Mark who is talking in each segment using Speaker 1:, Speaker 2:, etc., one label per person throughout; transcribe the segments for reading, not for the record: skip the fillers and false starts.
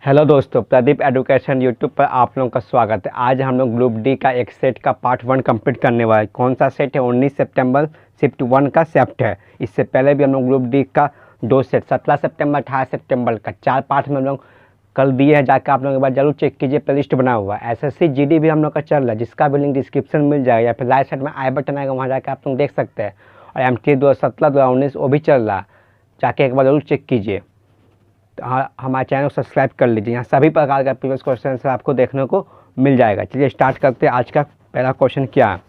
Speaker 1: Hello दोस्तों, Pradeep education YouTube पर आप लोगों का स्वागत है। आज हम लोग ग्रुप डी का एक सेट का पार्ट 1 कंप्लीट करने वाले। कौन सा सेट है? 19 सितंबर शिफ्ट 1 का सेट है। इससे पहले भी हम लोग ग्रुप डी का 2 सेट 17 सितंबर 18 सितंबर का 4 पार्ट में हम लोग कल दिए हैं। जाकर आप लोग एक बार जरूर चेक कीजिए, प्लेलिस्ट बना हुआ है। एसएससी जीडी भी हम लोग का चल रहा है, जिसका भी लिंक डिस्क्रिप्शन मिल जाएगा या फिर राइट साइड में आई बटन आएगा, वहाँ जाकर आप लोग देख सकते हैं। और MT 2017 2019 वो भी चल रहा है, जाके एक बार जरूर चेक कीजिए। हमारे चैनल को सब्सक्राइब कर लीजिए, यहाँ सभी प्रकार का प्रीवियस क्वेश्चन आपको देखने को मिल जाएगा। चलिए स्टार्ट करते हैं। आज का पहला क्वेश्चन क्या है?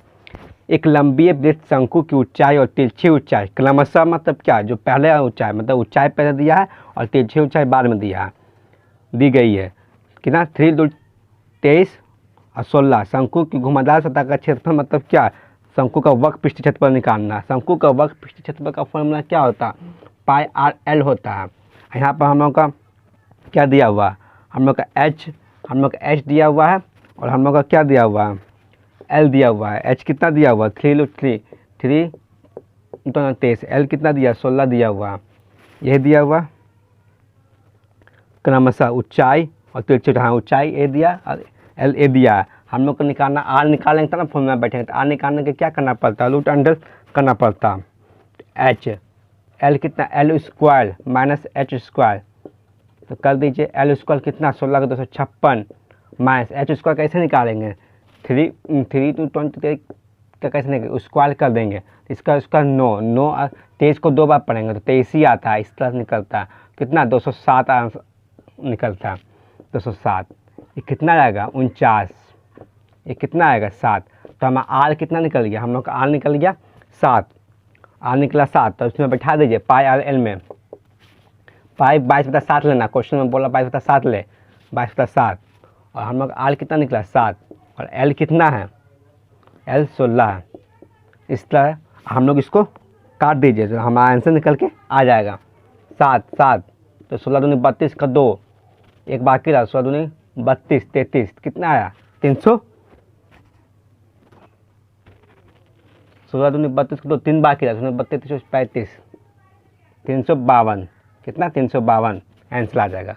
Speaker 1: एक लंबी वृत्त शंकु की ऊंचाई और तिरछी ऊंचाई क्रमशः मतलब क्या? जो पहले ऊंचाई मतलब ऊंचाई पहले दिया है और तिरछी ऊंचाई बाद में दिया है, दी गई है कि ना 3 2 23 और 16। शंकु की घुमावदार सतह का क्षेत्रफल मतलब क्या? शंकु का वक्र पृष्ठ क्षेत्रफल निकालना। शंकु का वक्र पृष्ठ क्षेत्रफल का फॉर्मूला क्या होता है? पाई आर एल होता है। यहाँ पर हम लोग का क्या दिया हुआ है? हम लोग का एच दिया हुआ है और हम लोग का क्या दिया हुआ है? एल दिया हुआ है। एच कितना दिया हुआ है? 3 23। एल कितना दिया? 16 दिया हुआ है। यह दिया हुआ क्रमशः ऊंचाई और तिरछी। हाँ, ऊंचाई ए दिया और एल ए दिया है। हम लोग को निकालना, आर निकालेंगे तो ना फॉर्मूला बैठेंगे, तो आर निकालने के क्या करना पड़ता है? रूट अंडर करना पड़ता है। एच एल कितना? L square minus H square, तो कर दीजिए। एल स्क्वायर कितना? 16 का 256 माइनस एच स्क्वायर कैसे निकालेंगे? 3 2 23 का कैसे निकालेंगे? स्क्वायर कर देंगे, इसका 9 23 को 2 बार पढ़ेंगे तो 23 ही आता है। इस तरह निकलता है कितना? 207 निकलता है। 207 ये कितना आएगा? 49। ये कितना आएगा? 7। तो हमारा आर कितना निकल गया? हम लोग का आर निकल गया 7। आर निकला 7, तो उसमें बैठा दीजिए पाई आर एल में। पाई 22/7 लेना, क्वेश्चन में बोला 22/7 ले, 22/7। और हम लोग आर कितना निकला? 7। और एल कितना है? एल 16 है। इस तरह हम लोग इसको काट दीजिए तो हमारा आंसर निकल के आ जाएगा 7। तो 16 दूनी 32 का 2, एक बाकी रहा। 16 दूनी 32 33 कितना आया? 300। 16 दूनी 32 का 2, 3 बाकी रहा। 32 35 352 कितना? 352 आंसर आ जाएगा।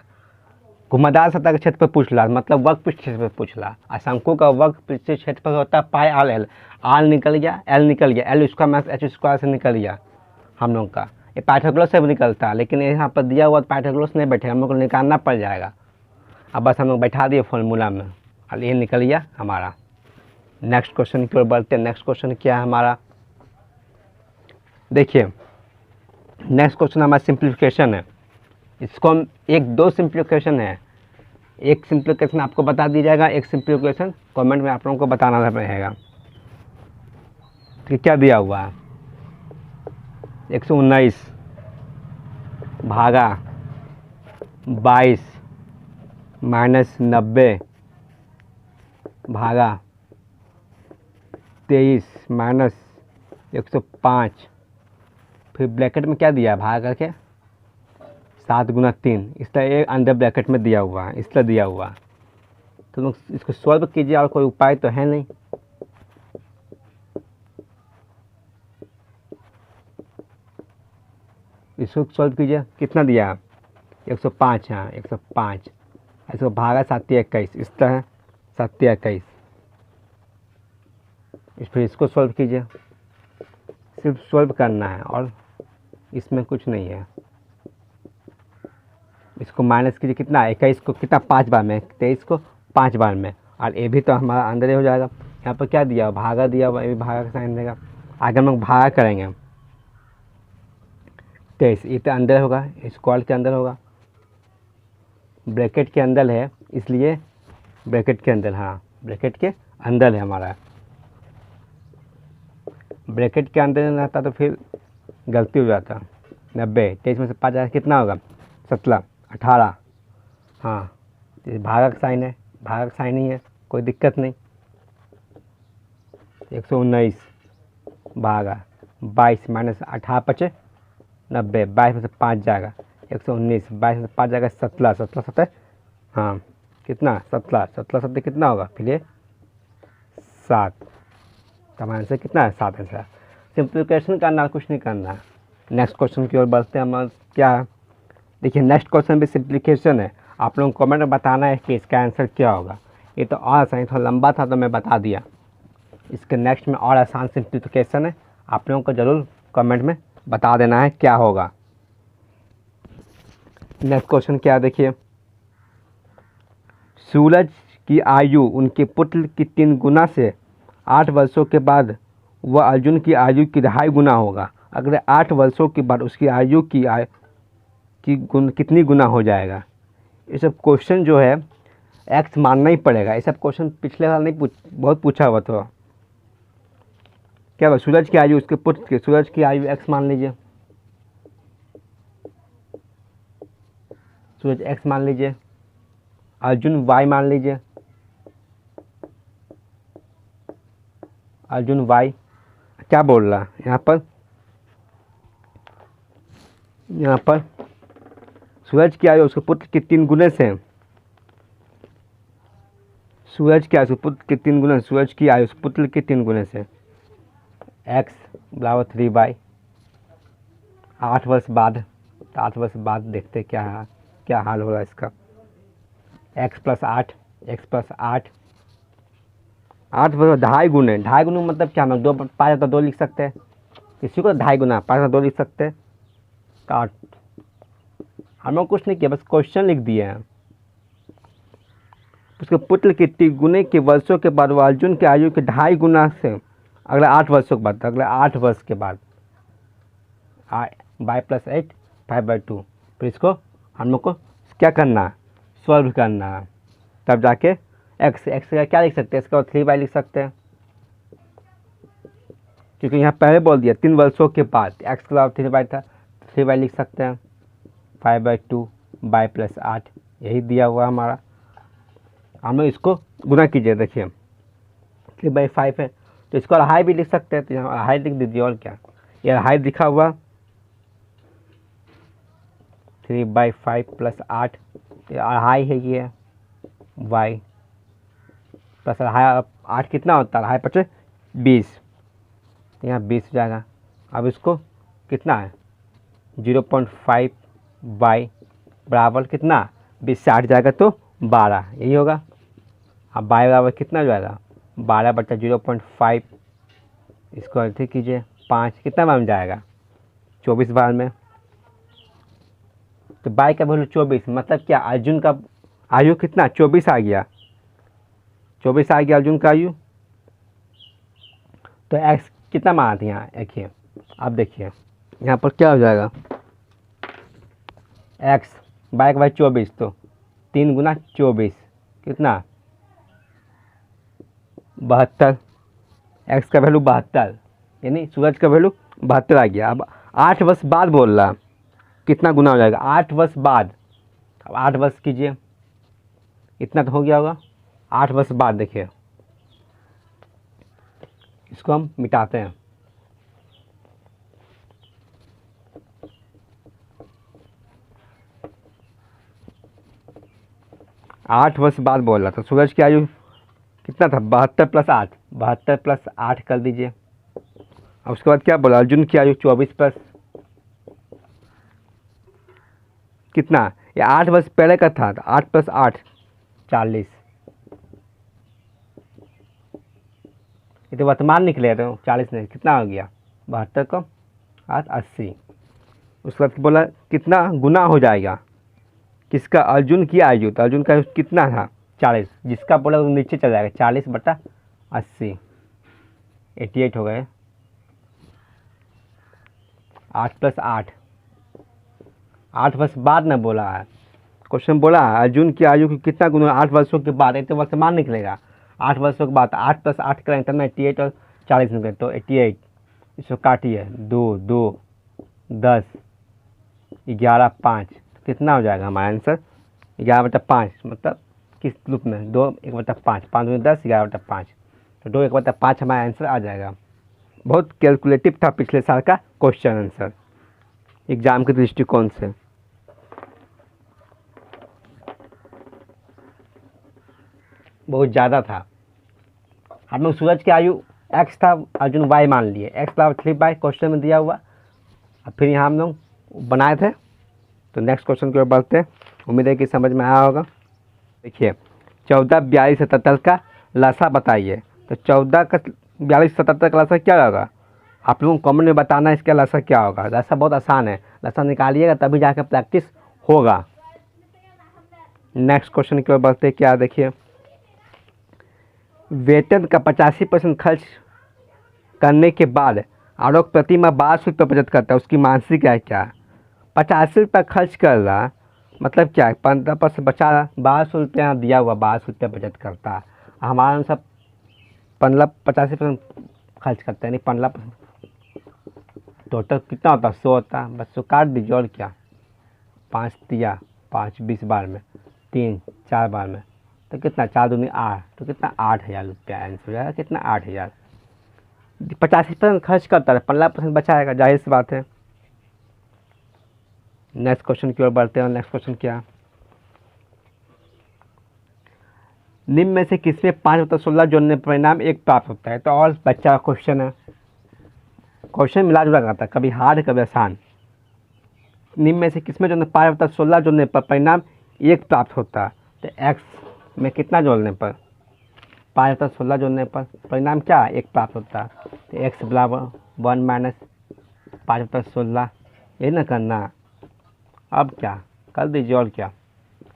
Speaker 1: घुमावदार सतह के क्षेत्र पर पूछ ला, मतलब वक्र पृष्ठ क्षेत्र पर पूछ ला। शंकु का वक्र पृष्ठ क्षेत्र पर होता है पाई आर एल। आर निकल गया, एल निकल गया, L square minus H square से निकल गया हम लोग का। ये पाइथागोरस से भी निकलता है, लेकिन यहाँ पर दिया हुआ पाइथागोरस नहीं बैठे, हम लोग को निकालना पड़ जाएगा। अब बस हम लोग बैठा दिए फॉर्मूला में और ये निकल गया हमारा। नेक्स्ट क्वेश्चन की ओर बढ़ते हैं। नेक्स्ट क्वेश्चन क्या है हमारा? देखिए, नेक्स्ट क्वेश्चन हमारा सिंप्लीफिकेशन है। इसको हम 1-2 सिंप्लीफिकेशन है। एक सिंप्लीफिकेशन आपको बता दी जाएगा, एक सिंप्लीफिकेशन कमेंट में आप लोगों को बताना रहेगा कि क्या दिया हुआ है। 119 भागा 22 माइनस 90 भागा 23 माइनस 105। फिर ब्रैकेट में क्या दिया है? भाग करके 7 गुना 3, इस तरह एक अंडर ब्रैकेट में दिया हुआ है, इस तरह दिया हुआ है। तो लोग इसको सॉल्व कीजिए, और कोई उपाय तो है नहीं। इसको सॉल्व कीजिए। कितना दिया है? 105। हाँ, 105। इसको भागा 7 21, इस तरह 7 21। फिर इसको सॉल्व कीजिए, सिर्फ सॉल्व करना है और इसमें कुछ नहीं है। इसको माइनस कीजिए, कितना? 21 को कितना? 5 बार में, 23 को 5 बार में, और ये भी तो हमारा अंदर ही हो जाएगा। यहाँ पर क्या दिया? भागा दिया हुआ, ये भी भागा का साइन देगा। आगे हम लोग भागा करेंगे। 23 ये तो अंदर होगा, स्क्वायर के अंदर होगा, ब्रैकेट के अंदर है, इसलिए ब्रैकेट के अंदर। हाँ, ब्रैकेट के अंदर है हमारा। ब्रैकेट के अंदर नहीं रहता तो फिर गलती हो जाता। 90 23 में से 5 आया कितना होगा? 17 18। हाँ, ये भागा का साइन है, भागा का साइन ही है, कोई दिक्कत नहीं। 119 भागा 22 माइनस 18 5 90, 22 में से 5 जाएगा 119, 22 में से 5 जाएगा 17 17 7। हाँ, कितना? 17 17 7 कितना होगा? फिर ये 7। हमारा आंसर कितना है? 7 आंसर। सिंप्लीफिकेशन करना, कुछ नहीं करना। नेक्स्ट क्वेश्चन की ओर बढ़ते हैं। हमारा क्या है? देखिए, नेक्स्ट क्वेश्चन भी सिंप्लीफिकेशन है। आप लोगों को कमेंट में बताना है कि इसका आंसर क्या होगा। ये तो और आसान, थोड़ा लंबा था तो मैं बता दिया। इसके नेक्स्ट में और आसान सिंप्लीफिकेशन है, आप लोगों को ज़रूर कमेंट में बता देना है क्या होगा। नेक्स्ट क्वेश्चन क्या देखिए, सूरज की आयु उनके पुत्र की 3 गुना से 8 वर्षों के बाद वह अर्जुन की आयु की 2.5 गुना होगा। अगले 8 वर्षों के बाद उसकी आयु की कितनी गुना हो जाएगा। ये सब क्वेश्चन जो है एक्स मानना ही पड़ेगा। ये सब क्वेश्चन पिछले साल नहीं बहुत पूछा हुआ था। क्या हुआ, सूरज की आयु उसके पुत्र की, सूरज की आयु एक्स मान लीजिए, सूरज एक्स मान लीजिए, अर्जुन वाई मान लीजिए, अर्जुन वाई। क्या बोल रहा है यहाँ पर सूरज की आयु उसके पुत्र के 3 गुने से, सूरज की आयु पुत्र के 3 गुने, सूरज की आयु पुत्र के 3 गुने से x बराबर 3/, 8 वर्ष बाद, 8 वर्ष बाद देखते क्या हाल हो रहा है इसका। x + 8, x + 8, 8 वर्ष 2.5 गुने, 2.5 गुने मतलब क्या, हम 2 5 2 लिख सकते हैं, किसी को 2.5 गुना 5 2 लिख सकते हैं। काट, हम लोग कुछ नहीं किया, बस क्वेश्चन लिख दिए हैं। उसके पुत्र के 3 गुने के वर्षों के बाद वह अर्जुन की आयु के 2.5 गुना से अगले 8 वर्षों के बाद, अगले 8 वर्ष के बाद y + 8 5/2। फिर इसको हम लोग को क्या करना है, सॉल्व करना है, तब जाके x का क्या लिख सकते हैं, इसका 3/, लिख सकते हैं, क्योंकि यहाँ पहले बोल दिया 3 वर्षों के बाद, x का 3/, था 3/, लिख सकते हैं, 5/2 y + 8 यही दिया हुआ हमारा। हम लोग इसको गुना कीजिए, देखिए 3/5 है तो इसको 2.5 भी लिख सकते हैं, तो यहाँ 2.5 लिख दीजिए, और क्या, ये 2.5 लिखा हुआ, 3/5 + 8, ये 2.5 है, ये y + 2.5, 8 कितना होता है, 2.5 × 5 = 20, यहाँ 20 हो जाएगा। अब इसको कितना है 0.5 y बराबर कितना, 20 से 8 जाएगा तो 12, यही होगा। अब y बराबर कितना हो जाएगा, 12/0.5, इसको ऐसे कीजिए, 5 कितना बार में जाएगा, 24 बार में। तो y का वैल्यू 24, मतलब क्या, अर्जुन का आयु कितना 24 आ गया, 24 आ गया अर्जुन का आयु। तो x कितना माना था यहाँ, देखिए, अब देखिए यहाँ पर क्या हो जाएगा, x y का 24, तो 3 गुना 24 कितना 72, x का वैल्यू 72, यानी सूरज का वैल्यू 72 आ गया। अब 8 वर्ष बाद बोल रहा, कितना गुना हो जाएगा, 8 वर्ष बाद। अब 8 वर्ष कीजिए, इतना तो हो गया होगा, 8 वर्ष बाद देखिए, इसको हम मिटाते हैं, आठ वर्ष बाद बोल रहा था। सूरज की आयु कितना था, 72 + 8, 72 + 8 कर दीजिए। अब उसके बाद क्या बोला, अर्जुन की आयु 24 प्लस कितना, ये 8 वर्ष पहले का था, 8 + 8 40, ये तो वर्तमान निकले, तो 40 नहीं, कितना हो गया 72 को 8 80। उसके बाद बोला कितना गुना हो जाएगा किसका, अर्जुन की आयु, तो अर्जुन का आयु कितना था 40, जिसका बोला वो नीचे चल जाएगा, 40/80, 88 हो गए। 8 + 8, 8 वर्ष बाद न बोला है, क्वेश्चन बोला अर्जुन की आयु की कितना गुना 8 वर्षों के बाद, एक तो वर्तमान निकलेगा, 8 वर्षों के बाद 8 + 8 करेंगे तब 88 और 40 निकले, तो 88, इसको काटिए, 2 2 10 11 5, कितना हो जाएगा हमारा आंसर 11/5, मतलब किस रूप में, 2 1/5, 5 × 10 11/5, तो 2 1/5 हमारा आंसर आ जाएगा। बहुत कैलकुलेटिव था पिछले साल का क्वेश्चन आंसर एग्जाम के दृष्टिकोण से। बहुत ज़्यादा था। हम लोग सूरज की आयु x था, अर्जुन y मान लिए, x = 3/, क्वेश्चन में दिया हुआ। अब फिर यहाँ हम लोग बनाए थे तो नेक्स्ट क्वेश्चन की ओर बढ़ते हैं, उम्मीद है कि समझ में आया होगा। देखिए 14, 42, 77 का लसा बताइए। तो 14 का 42, 77 का लसा क्या होगा, आप लोगों को कमेंट में बताना है इसका लसा क्या होगा। लसा बहुत आसान है, लसा निकालिएगा तभी जाकर प्रैक्टिस होगा। नेक्स्ट क्वेश्चन की ओर बढ़ते हैं, क्या देखिए, वेतन का 85% खर्च करने के बाद आरोप प्रति माह 1200 रुपये बचत करता है, उसकी मानसिक आय क्या है। 85 रुपये खर्च कर रहा मतलब क्या है, 15% बचा, 1200 रुपया दिया हुआ, 1200 रुपये बचत करता है। हमारा सब 85% खर्च करते हैं, नहीं 15%, टोटल कितना होता है, 100 होता है, बस 100 काट दीजिए और क्या, 5 दिया, 5 20 बार में, 3 4 बार में, तो कितना, 4 दूनी 8, तो कितना 8000 रुपया आंसर हो जाएगा, कितना 8000। 85% खर्च करता है, 15% बचाएगा, जाहिर सी बात है। नेक्स्ट क्वेश्चन की ओर बढ़ते हैं। नेक्स्ट क्वेश्चन क्या, निम्न में से किसमें 5/16 जोड़ने परिणाम 1 प्राप्त होता है। तो और बच्चा का क्वेश्चन है, क्वेश्चन मिला जुला करता है, कभी हार्ड कभी आसान। निम्न में से किसमें जोड़ने 5/16 जोड़ने पर परिणाम 1 प्राप्त होता है। तो एक्स में कितना जोड़ने पर, 5/16 जोड़ने पर परिणाम क्या 1 प्राप्त होता है। तो एक्स बराबर 1 - 5/16, यही ना करना। अब क्या कर दीजिए और क्या,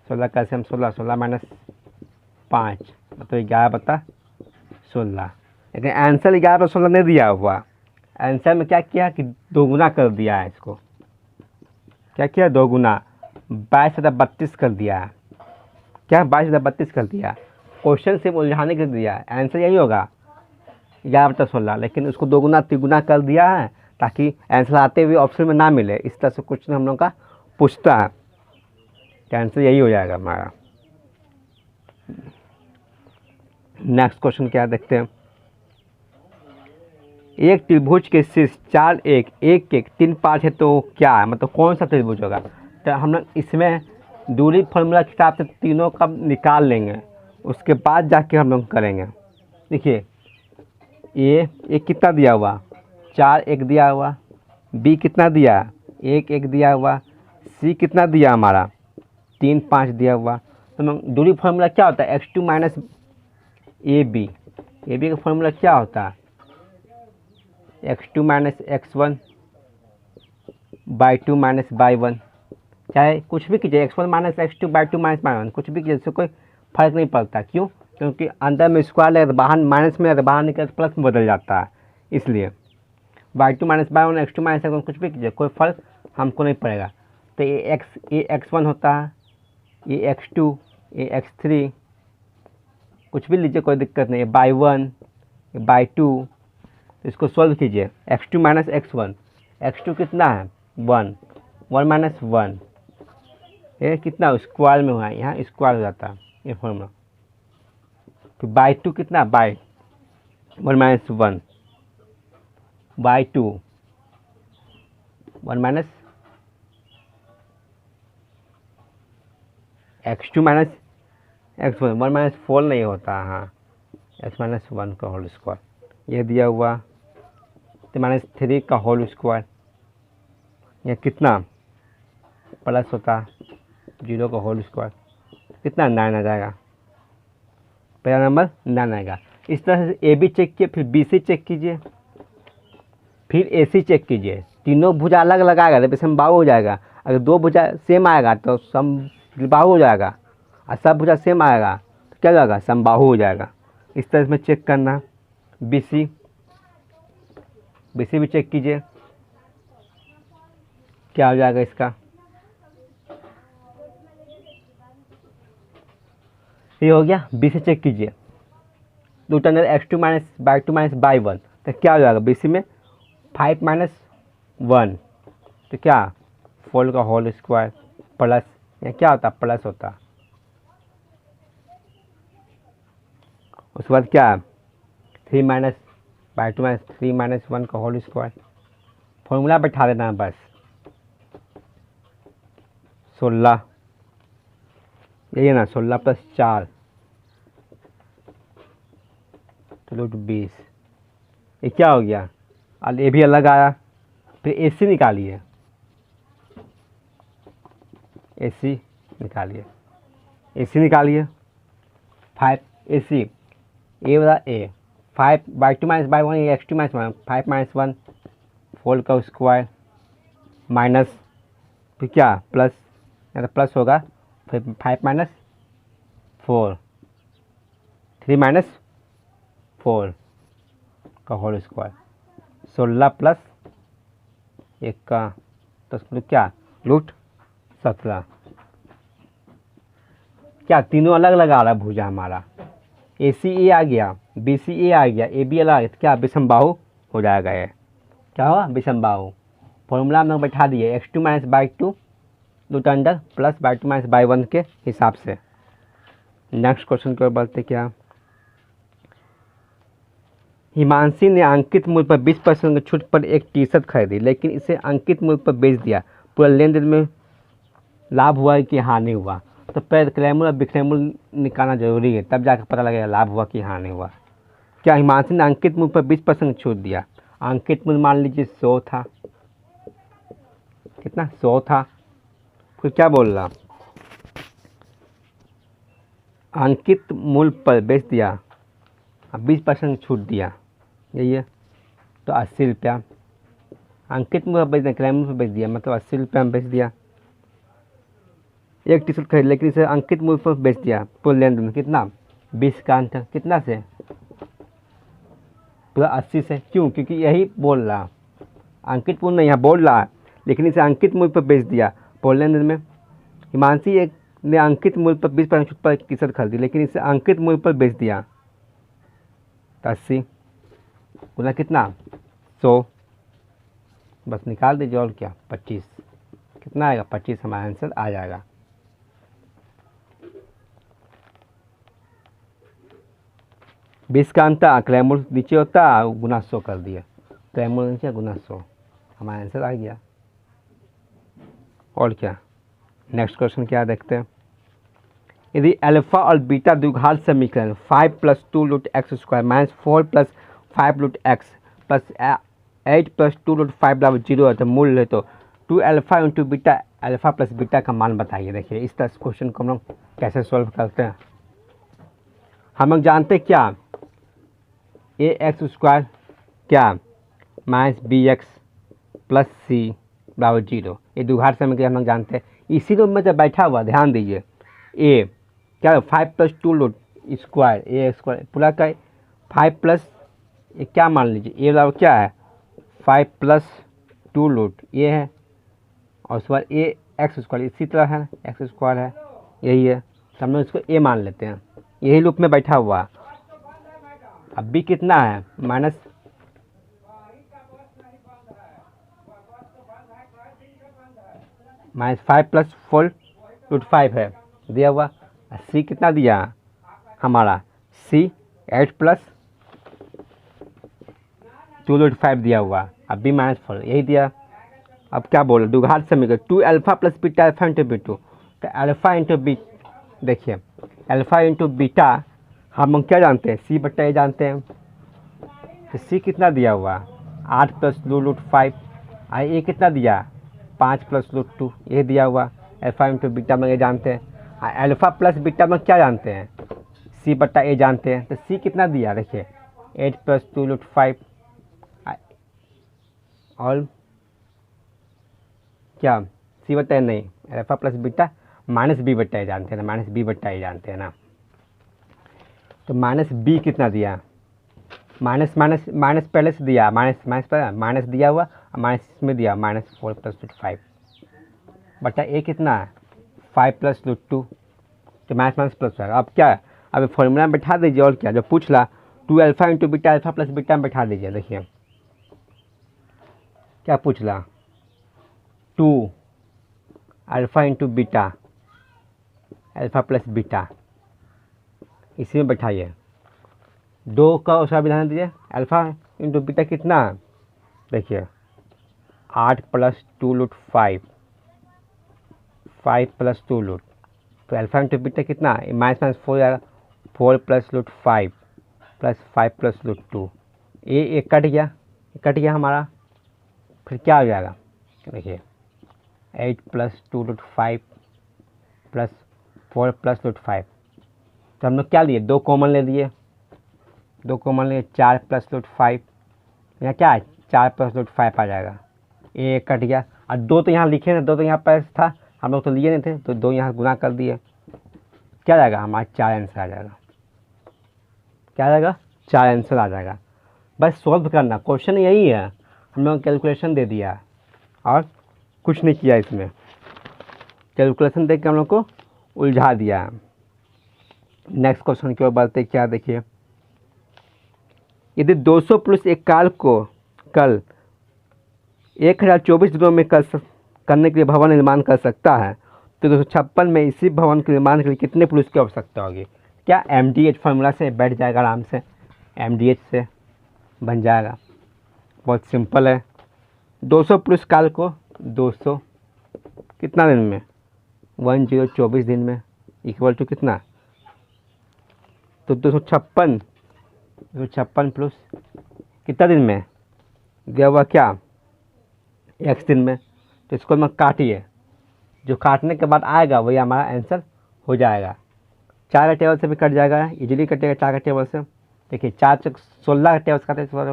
Speaker 1: 16 कैसे हम 16 - 5 मतलब 11/16, लेकिन आंसर 11/16 नहीं दिया हुआ। आंसर में क्या किया कि दोगुना कर दिया है इसको, क्या किया, दोगुना, 22/32 कर दिया है। क्या 22/32 कर दिया, क्वेश्चन से उलझाने के दिया है, आंसर यही होगा 11/16, लेकिन उसको दोगुना तिगुना कर दिया है ताकि आंसर आते हुए ऑप्शन में ना मिले। इस तरह से क्वेश्चन हम लोग का पूछता है, तो आंसर यही हो जाएगा हमारा। नेक्स्ट क्वेश्चन क्या देखते हैं, एक त्रिभुज के शीर्ष 4 1 1 1 3 5 है, तो क्या है, मतलब कौन सा त्रिभुज होगा। तो हम लोग इसमें दूरी फॉर्मूला के हिसाब से तीनों का निकाल लेंगे, उसके बाद जाके हम लोग करेंगे। देखिए ए कितना दिया हुआ, 4 1 दिया हुआ, बी कितना दिया, 1 1 दिया हुआ, सी कितना दिया हमारा 3 5 दिया हुआ। तो दूरी फार्मूला क्या होता है, x2 - AB। AB का फार्मूला क्या होता है, x2 - x1 / 2 - y1। चाहे कुछ भी कीजिए, x1 - x2 / 2 - y1, कुछ भी कीजिए, इससे कोई फर्क नहीं पड़ता। क्यों, क्योंकि अंदर में स्क्वायर है, बाहर माइनस में, बाहर निकल प्लस में बदल जाता है, इसलिए y2 - y1 x2 - x1 कुछ भी कीजिए, कोई फर्क हमको नहीं पड़ेगा। तो ये x1 होता है, ये x2, ये x3, कुछ भी लीजिए कोई दिक्कत नहीं है, y1 y2। तो इसको सॉल्व कीजिए, x2 - x1, x2 कितना है 1 1 - 1, ये कितना स्क्वायर में हुआ है, यहाँ स्क्वायर हो जाता है ये फॉर्मूला। तो y2 कितना, बाई 1 - 1 y2 1 - x2 - x1 1 - 4 नहीं होता, हाँ x - 1 का होल स्क्वायर, ये दिया हुआ, तो -3 का होल स्क्वायर, यह कितना प्लस होता 0 का होल स्क्वायर, कितना 9 आ जाएगा, पहला नंबर 9 आएगा। इस तरह से ए बी चेक किए, फिर बी सी चेक कीजिए, फिर ए सी चेक कीजिए। तीनों भुजा अलग अलग आएगा तो समबाहु हो जाएगा। अगर 2 भुजा सेम आएगा तो समबाहु हो जाएगा, और सब भुजा सेम आएगा तो क्या हो जाएगा, समबाहु हो जाएगा। इस तरह से चेक करना। बी सी भी चेक कीजिए, क्या हो जाएगा इसका, ये हो गया। बी सी चेक कीजिए, root under x2 - y2 - y1, तो क्या हो जाएगा, बी सी में 5 - 1, तो क्या 4 का होल स्क्वायर प्लस, या क्या होता प्लस होता, उसके बाद क्या 3 - y2 - 3 - 1 का होल स्क्वायर, फॉर्मूला बैठा देना है बस, 16, यही है ना, 16 + 4 तो रूट 20, ये क्या हो गया, और ये भी अलग आया। फिर ए सी निकालिए, AC निकालिए, AC निकालिए 5 AC ए वाला ए 5/2 - 1 x2 - 1 5 - 1 4 का स्क्वायर माइनस फिर क्या प्लस, या तो प्लस होगा फिर 5 - 4 3 - 4 का होल स्क्वायर 16 प्लस 1 का तो क्या रूट 17। क्या तीनों अलग अलग आ रहा है भुजा हमारा, ACA आ गया, BCA आ गया, AB आ गया, तो क्या विषमबाहु हो जाएगा ये, क्या हुआ विषमबाहु। फॉर्मूला में बैठा दिए x2 - 2 रूट अंडर प्लस /2 - 1 के हिसाब से। नेक्स्ट क्वेश्चन की ओर बढ़ते क्या, हिमांशी ने अंकित मूल्य पर 20% की छूट पर एक टी-शर्ट खरीदी, लेकिन इसे अंकित मूल्य पर बेच दिया। पूरा लेन देन में लाभ हुआ कि हानि हुआ। तो पहले क्रयमूल्य और विक्रयमूल्य निकालना जरूरी है, तब जाकर पता लगेगा लाभ हुआ कि हानि हुआ। क्या हिमांशी ने अंकित मूल्य पर 20% छूट दिया। अंकित मूल्य मान लीजिए 100 था, कितना 100 था, फिर क्या बोल रहा, अंकित मूल्य पर बेच दिया, 20% छूट दिया, यही है। तो 80 रुपया अंकित मूल्य पर बेच दिया, क्रय मूल्य पर बेच दिया, मतलब 80 रुपया में बेच दिया। एक टी-शर्ट खरीद, लेकिन इसे अंकित मूल्य पर बेच दिया। पूरे लेन देन में कितना 20 का अंतर, कितना से पूरा 80 से। क्यों, क्योंकि यही बोल रहा, अंकित मूल्य नहीं यहाँ बोल रहा है, लेकिन इसे अंकित मूल्य पर बेच दिया। पूरे लेन देन में हिमांशी एक ने अंकित मूल्य पर 20% छूट पर एक टी-शर्ट खरीदी, लेकिन इसे अंकित मूल्य पर बेच दिया। तो 80 गुना कितना 100, बस निकाल दीजिए और क्या 25, कितना आएगा 25 हमारा आंसर आ जाएगा। बीस का अंतर क्रय मूल्य नीचे होता है, गुना 100 कर दिया, क्रय मूल्य नीचे गुना 100, हमारा आंसर आ गया। और क्या नेक्स्ट क्वेश्चन क्या देखते हैं, यदि अल्फा और बीटा द्विघात समीकरण 5 + 2 root x square minus 4 + 5 root x plus 8 + 2 root 5 बराबर 0 है, तो मूल्य है तो 2 alpha into beta, alpha plus beta का मान बताइए। देखिए इस तरह क्वेश्चन को हम लोग कैसे सॉल्व करते हैं। हम लोग जानते हैं क्या ax स्क्वायर क्या -bx प्लस c बराबर 0, ये द्विघात समीकरण हम लोग जानते हैं। इसी रूप में जब बैठा हुआ ध्यान दीजिए a क्या 5 + 2 रूट स्क्वायर ए स्क्वायर पूरा का 5 प्लस ये क्या मान लीजिए ए बराबर क्या है 5 + 2 रूट ये है, और उसके बाद ए एक्स स्क्वायर इसी तरह है, एक्स स्क्वायर है, यही है, तो हम लोग इसको ए मान लेते हैं। यही रूप में बैठा हुआ। अब बी कितना है -5 + 4 रूट 5 है दिया हुआ। सी कितना दिया हमारा सी 8 + 2 रूट 5 दिया हुआ। अब बी -4 यही दिया। अब क्या बोल द्विघात समीकरण 2 alpha plus beta alpha into Bittu, तो अल्फा इंटू बी, देखिए अल्फा इंटू बीटा हम लोग क्या जानते हैं सी बट्टा ए जानते हैं, तो सी कितना दिया हुआ 8 + 2 रूट 5, आई ए कितना दिया 5 + रूट 2 ये दिया हुआ। अल्फा इंटू बीटा में ये जानते हैं, अल्फा प्लस बीटा में क्या जानते हैं सी बट्टा ए जानते हैं, तो सी कितना दिया देखिए 8 + 2 रूट 5 और क्या सी बट्टा ए नहीं alpha plus beta minus B बट्टा ए जानते हैं ना, माइनस बी बट्टा ए जानते हैं ना, तो माइनस बी कितना दिया माइनस माइनस माइनस पहले से दिया माइनस दिया हुआ, माइनस में दिया -4 + रूट 5 बट्टा ए कितना है 5 + रूट 2, तो माइनस प्लस है। अब क्या है अब फॉर्मूला में बैठा दीजिए, और क्या जो पूछ ला 2 alpha into beta alpha plus beta में बैठा दीजिए। देखिए क्या पूछ ला 2 alpha into beta alpha plus beta, इसी में बैठाइए। 2 का उसका विधान दीजिए अल्फा इंटू बीटा कितना देखिए 8 + 2 रूट 5 + 2 रूट, तो अल्फा इंटू बीटा कितना -4 आएगा 4 + रूट 5 प्लस 5 + रूट 2, ये कट गया हमारा, फिर क्या हो जाएगा देखिए 8 + 2 रूट 5 प्लस 4 प्लस रूट 5। तो हम लोग क्या लिए, 2 कॉमन ले लिए, 2 कॉमन लिए, 4 प्लस रूट 5, यहाँ क्या है 4 प्लस रूट 5 आ जाएगा, ये कट गया। और 2 तो यहाँ लिखे थे, 2 तो यहाँ पर था, हम लोग तो लिए नहीं थे, तो 2 यहाँ गुना कर दिए, क्या आ जाएगा हमारा 4 आंसर आ जाएगा। क्या आ जाएगा 4 आंसर आ जाएगा। बस सॉल्व करना, क्वेश्चन यही है, हम लोग कैलकुलेशन दे दिया और कुछ नहीं किया, इसमें कैलकुलेशन देख के हम लोग को उलझा दिया। नेक्स्ट क्वेश्चन की ओर बढ़ते, क्या देखिए, यदि 200 प्लस एक काल को कल 1024 दिनों में करने के लिए भवन निर्माण कर सकता है, तो 256 में इसी भवन के निर्माण के लिए कितने पुरुष की आवश्यकता होगी। क्या MDH फार्मूला से बैठ जाएगा आराम से, MDH से बन जाएगा, बहुत सिंपल है। 200 प्लस काल को 200 कितना दिन में, 1024 दिन में, इक्वल टू कितना, तो 256 प्लस कितना दिन में दिया हुआ, क्या x दिन में। तो इसको मैं काटिए, जो काटने के बाद आएगा वही हमारा आंसर हो जाएगा। 4 का टेबल से भी कट जाएगा, इजीली कटेगा 4 का टेबल से। देखिए 4 से 16 का टेबल से काटे, 16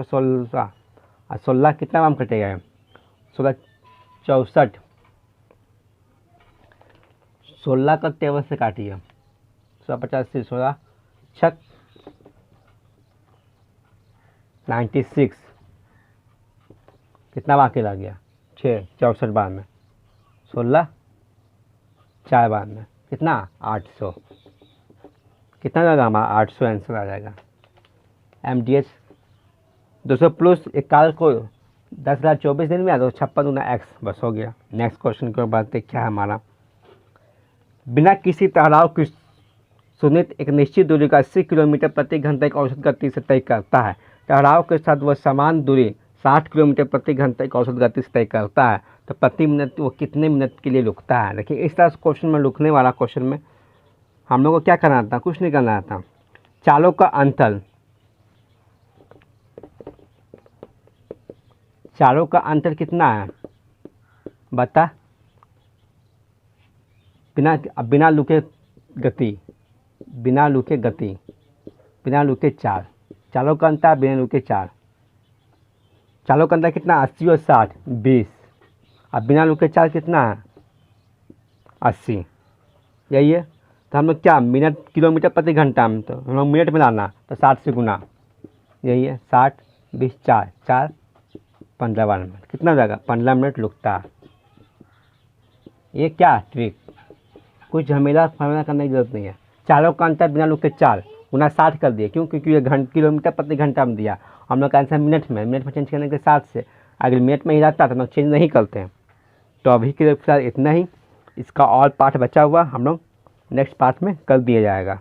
Speaker 1: और 16 कितना बार कटेगा, 16 64, 16 का टेबल से काटिए, 150 से 16 छक 96, कितना बाकी लग गया 6, 64 बार में, 16 4 बार में कितना 800, कितना लगा हमारा 800 आंसर आ जाएगा। MDH 200 प्लस एक काल को 10,24 दिन में आ, 256 गुना x, बस हो गया। नेक्स्ट क्वेश्चन की बात है, क्या है हमारा, बिना किसी ठहराव की सुनित एक निश्चित दूरी का 80 किलोमीटर प्रति घंटे की औसत गति से तय करता है। ठहराव के साथ वह समान दूरी 60 किलोमीटर प्रति घंटे की औसत गति से तय करता है, तो प्रति मिनट वो कितने मिनट के लिए रुकता है। देखिए इस तरह से क्वेश्चन में रुकने वाला क्वेश्चन में हम लोग को क्या करना था, कुछ नहीं करना था। चालों का अंतर, चालों का अंतर कितना है बता, बिना लुके गति, बिना लुके गति, बिना लुके 4, चालों का अंतर बिना लुके 4, चालों का अंतर कितना 80 और 60 20, अब बिना लुके 4 कितना है 80, यही है। तो हम लोग क्या मिनट किलोमीटर प्रति घंटा में, तो हम लोग मिनट में लाना, तो 60 से गुना, यही है 60 20 4 4 15 बार मिनट, कितना हो जाएगा 15 मिनट रुकता है। ये क्या ट्रिक, कुछ झमेला फमेला करने की जरूरत नहीं है। चालों का अंतर बिना रुके 4 गुना 60 कर दिए, क्यों, क्योंकि ये किलोमीटर प्रति घंटा में दिया, हम लोग का आंसर मिनट में चेंज करने के 60 से, अगर मिनट में ही रहता तो हम लोग चेंज नहीं करते हैं। तो अभी के लिए फिलहाल इतना ही, इसका और पार्ट बचा हुआ हम लोग नेक्स्ट पार्ट में कर दिया जाएगा।